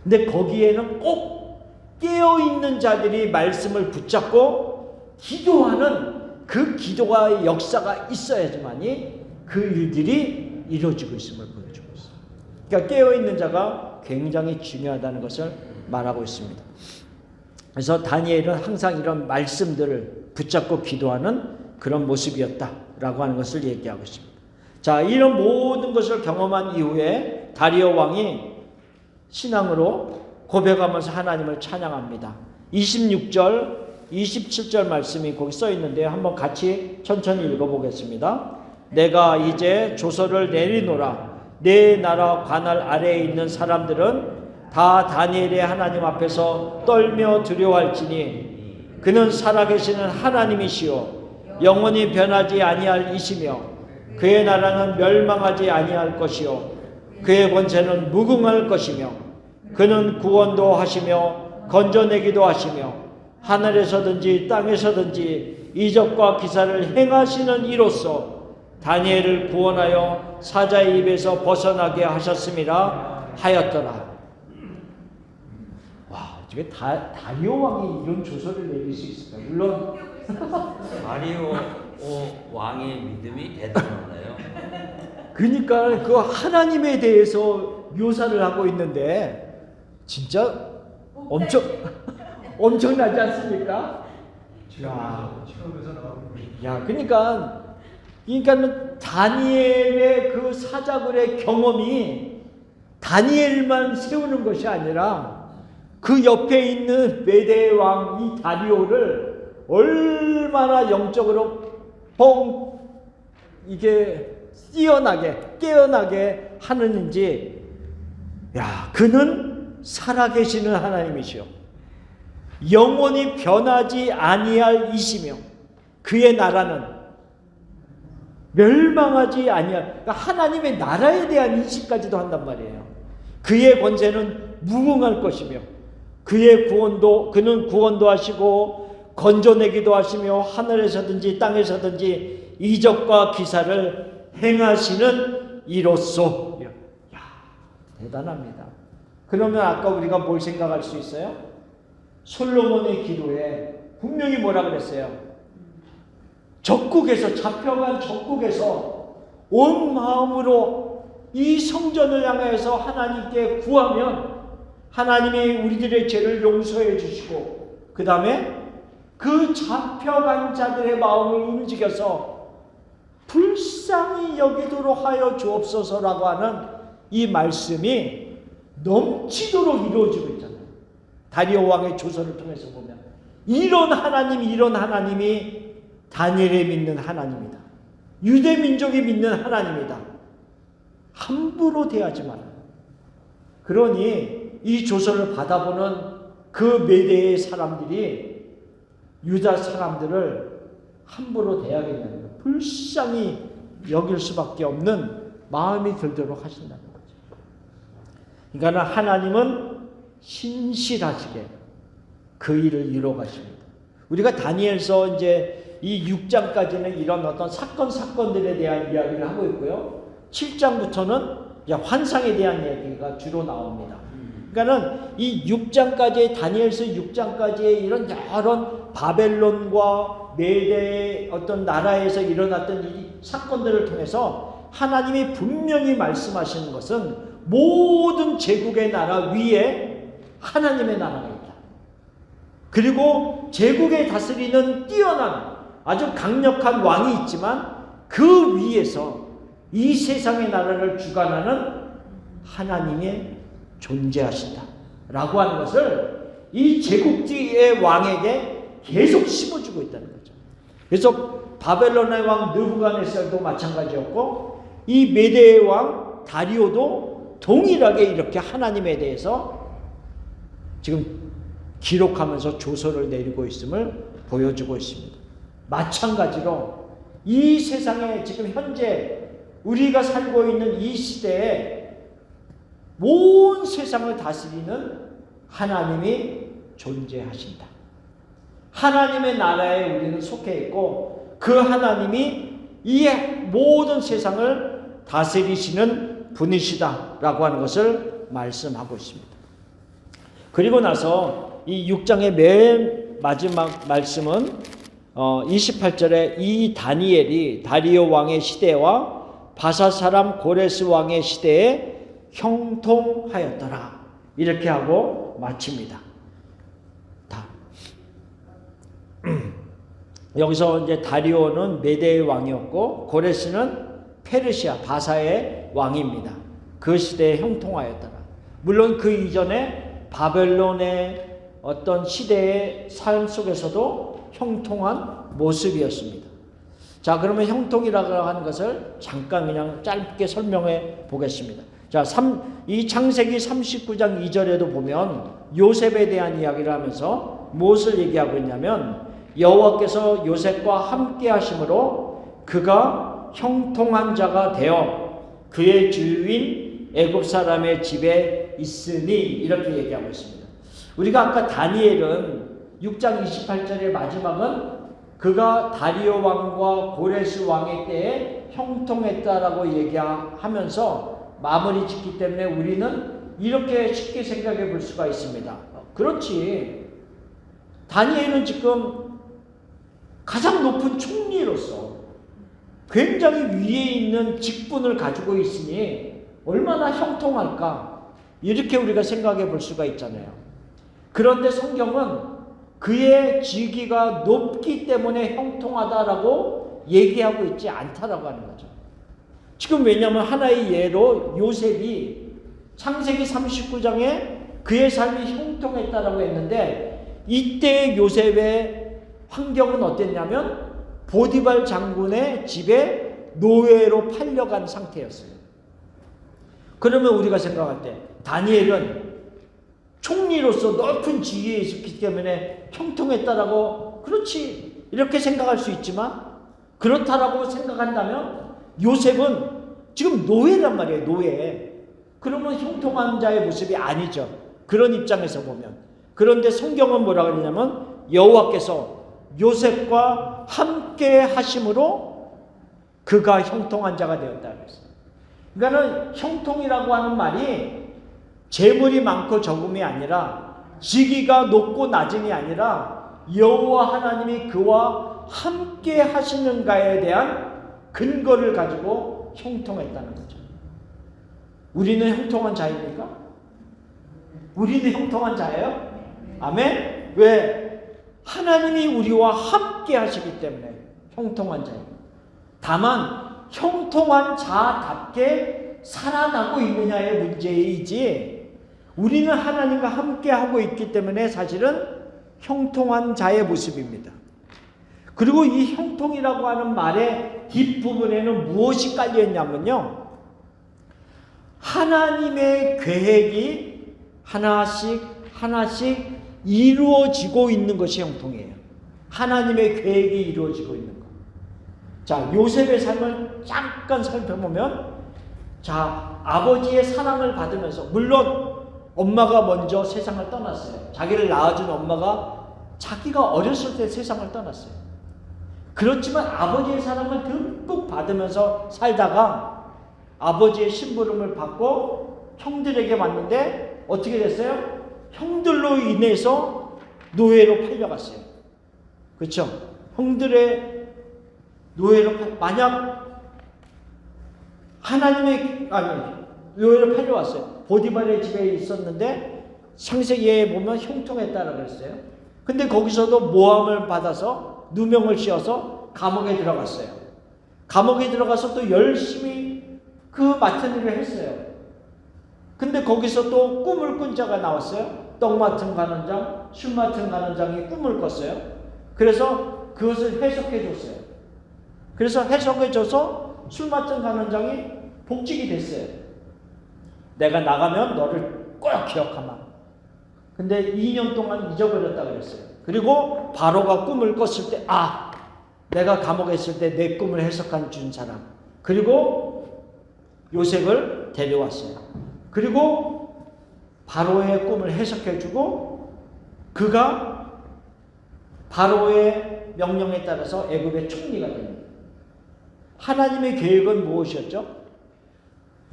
근데 거기에는 꼭 깨어있는 자들이 말씀을 붙잡고 기도하는 그 기도와의 역사가 있어야지만이 그 일들이 이루어지고 있음을 보여주고 있습니다. 그러니까 깨어있는 자가 굉장히 중요하다는 것을 말하고 있습니다. 그래서 다니엘은 항상 이런 말씀들을 붙잡고 기도하는 그런 모습이었다라고 하는 것을 얘기하고 있습니다. 자, 이런 모든 것을 경험한 이후에 다리오 왕이 신앙으로 고백하면서 하나님을 찬양합니다. 26절, 27절 말씀이 거기 써 있는데요. 한번 같이 천천히 읽어보겠습니다. 내가 이제 조서를 내리노라. 내 나라 관할 아래에 있는 사람들은 다 다니엘의 하나님 앞에서 떨며 두려워할지니 그는 살아계시는 하나님이시요 영원히 변하지 아니할 이시며 그의 나라는 멸망하지 아니할 것이요 그의 권세는 무궁할 것이며 그는 구원도 하시며 건져내기도 하시며 하늘에서든지 땅에서든지 이적과 기사를 행하시는 이로써 다니엘을 구원하여 사자의 입에서 벗어나게 하셨음이라 하였더라. 와, 어떻게 다리오 왕이 이런 조서를 내릴 수 있을까? 물론 다리오 왕의 믿음이 대단하네요. 그러니까 그 하나님에 대해서 묘사를 하고 있는데 진짜 엄청나지 않습니까? 야, 그러니까는 다니엘의 그 사자굴의 경험이 다니엘만 세우는 것이 아니라 그 옆에 있는 메대 왕 이 다리오를 얼마나 영적으로 이게 깨어나게 하는지. 야, 그는 살아계시는 하나님이시오. 영원히 변하지 아니할 이시며 그의 나라는 멸망하지 아니할, 그러니까 하나님의 나라에 대한 인식까지도 한단 말이에요. 그의 권세는 무궁할 것이며 그는 구원도 하시고 건져내기도 하시며 하늘에서든지 땅에서든지 이적과 기사를 행하시는 이로써. 야, 대단합니다. 그러면 아까 우리가 뭘 생각할 수 있어요? 솔로몬의 기도에 분명히 뭐라 그랬어요? 잡혀간 적국에서 온 마음으로 이 성전을 향해서 하나님께 구하면 하나님이 우리들의 죄를 용서해 주시고 그 다음에 그 잡혀간 자들의 마음을 움직여서 불쌍히 여기도록 하여 주옵소서라고 하는 이 말씀이 넘치도록 이루어지고 있잖아요. 다리오 왕의 조서를 통해서 보면 이런 하나님이 다니엘이 믿는 하나님이다. 유대 민족이 믿는 하나님이다. 함부로 대하지 마라. 그러니 이 조서를 받아보는 그 메대의 사람들이 유다 사람들을 함부로 대하겠냐는 거예요. 불쌍히 여길 수밖에 없는 마음이 들도록 하신다는 거죠. 그러니까 하나님은 신실하시게 그 일을 이루어 가십니다. 우리가 다니엘서 이제 이 6장까지는 이런 어떤 사건들에 대한 이야기를 하고 있고요. 7장부터는 환상에 대한 얘기가 주로 나옵니다. 그러니까는 이 6장까지 다니엘서 6장까지의 이런 여러 바벨론과 메대의 어떤 나라에서 일어났던 이 사건들을 통해서 하나님이 분명히 말씀하시는 것은 모든 제국의 나라 위에 하나님의 나라가 있다. 그리고 제국에 다스리는 뛰어난 아주 강력한 왕이 있지만 그 위에서 이 세상의 나라를 주관하는 하나님이 존재하신다 라고 하는 것을 이 제국주의 왕에게 계속 심어주고 있다는 거죠. 그래서 바벨론의 왕 느부갓네살도 마찬가지였고 이 메대의 왕 다리오도 동일하게 이렇게 하나님에 대해서 지금 기록하면서 조서를 내리고 있음을 보여주고 있습니다. 마찬가지로 이 세상에 지금 현재 우리가 살고 있는 이 시대에 온 세상을 다스리는 하나님이 존재하신다. 하나님의 나라에 우리는 속해 있고 그 하나님이 이 모든 세상을 다스리시는 분이시다라고 하는 것을 말씀하고 있습니다. 그리고 나서 이 6장의 맨 마지막 말씀은 28절에 이 다니엘이 다리오 왕의 시대와 바사 사람 고레스 왕의 시대에 형통하였더라 이렇게 하고 마칩니다. 여기서 이제 다리오는 메대의 왕이었고 고레스는 페르시아 바사의 왕입니다. 그 시대에 형통하였더라. 물론 그 이전에 바벨론의 어떤 시대의 삶 속에서도 형통한 모습이었습니다. 자, 그러면 형통이라고 하는 것을 잠깐 그냥 짧게 설명해 보겠습니다. 자, 이 창세기 39장 2절에도 보면 요셉에 대한 이야기를 하면서 무엇을 얘기하고 있냐면 여호와께서 요셉과 함께 하심으로 그가 형통한 자가 되어 그의 주인 애굽 사람의 집에 있으니 이렇게 얘기하고 있습니다. 우리가 아까 다니엘은 6장 28절의 마지막은 그가 다리오 왕과 고레스 왕의 때에 형통했다라고 얘기하면서 마무리 짓기 때문에 우리는 이렇게 쉽게 생각해 볼 수가 있습니다. 그렇지. 다니엘은 지금 가장 높은 총리로서 굉장히 위에 있는 직분을 가지고 있으니 얼마나 형통할까? 이렇게 우리가 생각해 볼 수가 있잖아요. 그런데 성경은 그의 직위가 높기 때문에 형통하다라고 얘기하고 있지 않다라고 하는 거죠. 지금 왜냐하면 하나의 예로 요셉이 창세기 39장에 그의 삶이 형통했다라고 했는데 이때 요셉의 환경은 어땠냐면 보디발 장군의 집에 노예로 팔려간 상태였어요. 그러면 우리가 생각할 때 다니엘은 총리로서 높은 지위에 있었기 때문에 형통했다라고 그렇지 이렇게 생각할 수 있지만 그렇다라고 생각한다면 요셉은 지금 노예란 말이에요. 노예. 그러면 형통한 자의 모습이 아니죠. 그런 입장에서 보면. 그런데 성경은 뭐라 그러냐면 여호와께서 요셉과 함께 하심으로 그가 형통한 자가 되었다 그랬어요. 그러니까는 형통이라고 하는 말이 재물이 많고 적음이 아니라 직위가 높고 낮음이 아니라 여호와 하나님이 그와 함께 하시는가에 대한 근거를 가지고 형통했다는 거죠. 우리는 형통한 자입니까? 우리는 형통한 자예요? 아멘? 왜? 하나님이 우리와 함께 하시기 때문에 형통한 자입니다. 다만 형통한 자답게 살아가고 있느냐의 문제이지 우리는 하나님과 함께 하고 있기 때문에 사실은 형통한 자의 모습입니다. 그리고 이 형통이라고 하는 말의 뒷부분에는 무엇이 깔려있냐면요. 하나님의 계획이 하나씩 이루어지고 있는 것이 형통이에요. 하나님의 계획이 이루어지고 있는 것. 자, 요셉의 삶을 잠깐 살펴보면 자, 아버지의 사랑을 받으면서 물론 엄마가 먼저 세상을 떠났어요. 자기를 낳아준 엄마가 자기가 어렸을 때 세상을 떠났어요. 그렇지만 아버지의 사랑을 듬뿍 받으면서 살다가 아버지의 심부름을 받고 형들에게 왔는데 어떻게 됐어요? 형들로 인해서 노예로 팔려갔어요. 그렇죠? 형들의 노예로 만약 노예로 팔려왔어요. 보디발의 집에 있었는데 창세기에 보면 형통했다라고 그랬어요. 근데 거기서도 모함을 받아서 누명을 씌워서 감옥에 들어갔어요. 감옥에 들어가서 또 열심히 그 맡은 일을 했어요. 근데 거기서 또 꿈을 꾼 자가 나왔어요. 떡 맡은 간원장, 술 맡은 간원장이 꿈을 꿨어요. 그래서 그것을 해석해 줬어요. 그래서 해석해 줘서 술 맡은 간원장이 복직이 됐어요. 내가 나가면 너를 꼭 기억하마. 근데 2년 동안 잊어버렸다 그랬어요. 그리고 바로가 꿈을 꿨을 때, 아, 내가 감옥에 있을 때 내 꿈을 해석한 준 사람. 그리고 요셉을 데려왔어요. 그리고 바로의 꿈을 해석해주고 그가 바로의 명령에 따라서 애굽의 총리가 됩니다. 하나님의 계획은 무엇이었죠?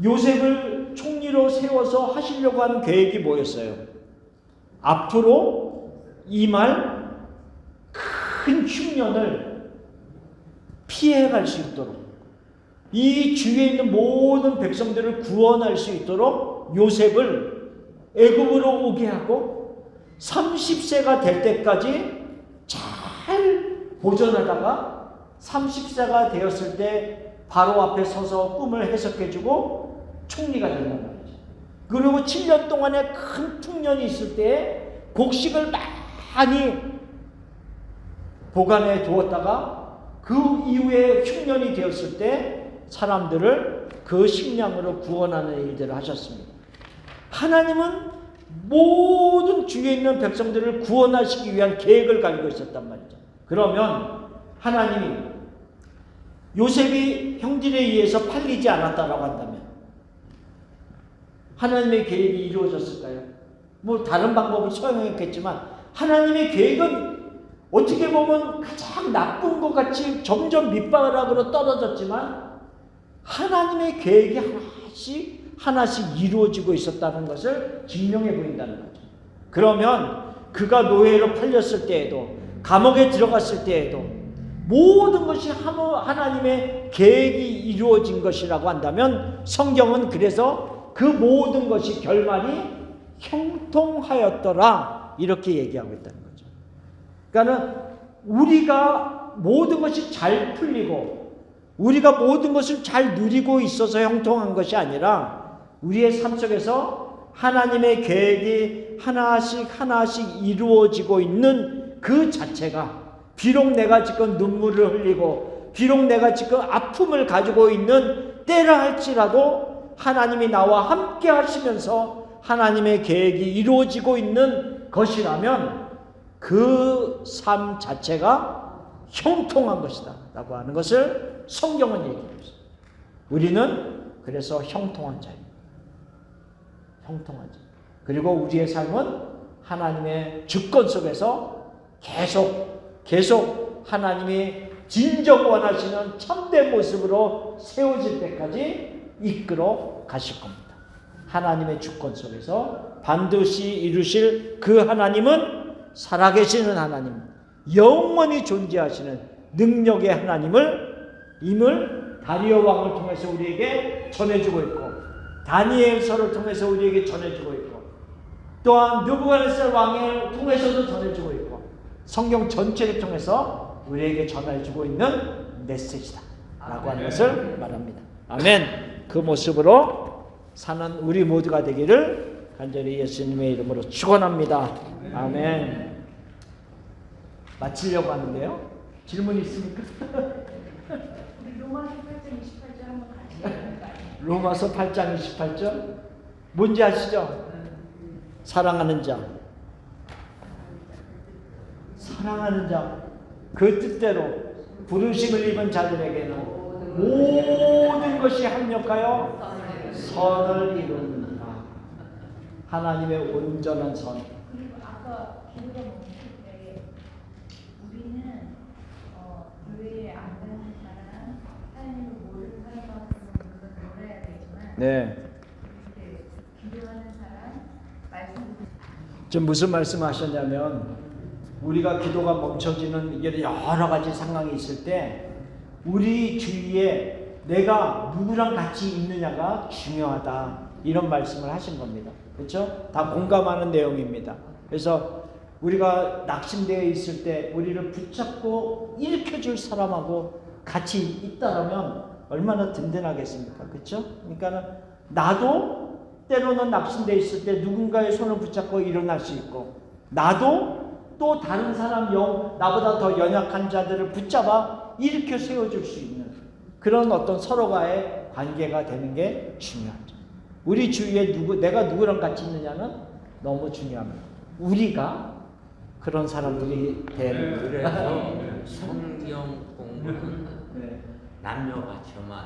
요셉을 총리로 세워서 하시려고 하는 계획이 뭐였어요? 앞으로 임할 큰 흉년을 피해갈 수 있도록, 이 주위에 있는 모든 백성들을 구원할 수 있도록 요셉을 애굽으로 오게 하고 30세가 될 때까지 잘 보존하다가 30세가 되었을 때 바로 앞에 서서 꿈을 해석해주고 총리가 된단 말이죠. 그리고 7년 동안의 큰 풍년이 있을 때 곡식을 많이 보관해 두었다가 그 이후에 흉년이 되었을 때 사람들을 그 식량으로 구원하는 일들을 하셨습니다. 하나님은 모든 주위에 있는 백성들을 구원하시기 위한 계획을 가지고 있었단 말이죠. 그러면 하나님이 요셉이 형들에 의해서 팔리지 않았다라고 한다면 하나님의 계획이 이루어졌을까요? 뭐 다른 방법을 사용했겠지만 하나님의 계획은 어떻게 보면 가장 나쁜 것 같이 점점 밑바닥으로 떨어졌지만 하나님의 계획이 하나씩 이루어지고 있었다는 것을 증명해 보인다는 거죠. 그러면 그가 노예로 팔렸을 때에도 감옥에 들어갔을 때에도 모든 것이 하나님의 계획이 이루어진 것이라고 한다면 성경은 그래서 그 모든 것이 결말이 형통하였더라 이렇게 얘기하고 있다는 거죠. 그러니까는 우리가 모든 것이 잘 풀리고 우리가 모든 것을 잘 누리고 있어서 형통한 것이 아니라 우리의 삶 속에서 하나님의 계획이 하나씩 이루어지고 있는 그 자체가 비록 내가 지금 눈물을 흘리고 비록 내가 지금 아픔을 가지고 있는 때라 할지라도 하나님이 나와 함께 하시면서 하나님의 계획이 이루어지고 있는 것이라면 그 삶 자체가 형통한 것이다 라고 하는 것을 성경은 얘기하고 있습니다. 우리는 그래서 형통한 자입니다. 형통한 자. 그리고 우리의 삶은 하나님의 주권 속에서 계속 하나님이 진정 원하시는 참된 모습으로 세워질 때까지 이끌어 가실 겁니다. 하나님의 주권 속에서 반드시 이루실 그 하나님은 살아계시는 하나님, 영원히 존재하시는 능력의 하나님을 다리오 왕을 통해서 우리에게 전해주고 있고 다니엘서를 통해서 우리에게 전해주고 있고 또한 느부갓네살 왕을 통해서도 전해주고 있고 성경 전체를 통해서 우리에게 전해주고 있는 메시지다 라고 하는 것을 말합니다. 아멘. 그 모습으로 사는 우리 모두가 되기를 간절히 예수님의 이름으로 축원합니다. 아멘. 마치려고 하는데요. 질문 있습니까? 우리 로마서 8장 28절 한번 같이 읽어볼까요? 로마서 8장 28절 뭔지 아시죠? 사랑하는 자, 사랑하는 자, 그 뜻대로 부르심을 입은 자들에게는 모든 것이 합력하여 선을 이룬다. 하나님의 온전한 선. 그리고 아까 기도가 멈출 때 우리는 교회에 안 가는 사람, 하나님을 모르는 사람 같은 그건 놀아야 되지만 네. 이렇게 기도하는 사람, 말씀 지금 무슨 말씀하셨냐면 우리가 기도가 멈춰지는 여러 가지 상황이 있을 때 우리 주위에 내가 누구랑 같이 있느냐가 중요하다. 이런 말씀을 하신 겁니다. 그렇죠? 다 공감하는 내용입니다. 그래서 우리가 낙심되어 있을 때 우리를 붙잡고 일으켜줄 사람하고 같이 있다라면 얼마나 든든하겠습니까? 그렇죠? 그러니까 나도 때로는 낙심되어 있을 때 누군가의 손을 붙잡고 일어날 수 있고, 나도 또 다른 사람 나보다 더 연약한 자들을 붙잡아 일으켜 세워줄 수 있는 그런 어떤 서로가의 관계가 되는 게 중요하죠. 우리 주위에 내가 누구랑 같이 있느냐는 너무 중요합니다. 우리가 그런 사람들이 되는 거예요. 그래서 성경 공부는 네. 남녀 같이 하면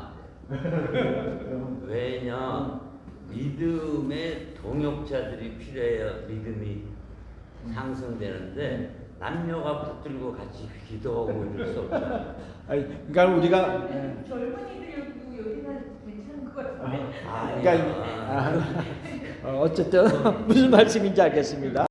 안 돼. 왜냐? 믿음의 동역자들이 필요해요. 믿음이 상승되는데 남녀가 붙들고 같이 기도하고 이럴 수 없잖아요. 그러니까 우리가 젊은이들 여기가 괜찮은 것 같아요. 그러니까 어쨌든 무슨 말씀인지 알겠습니다.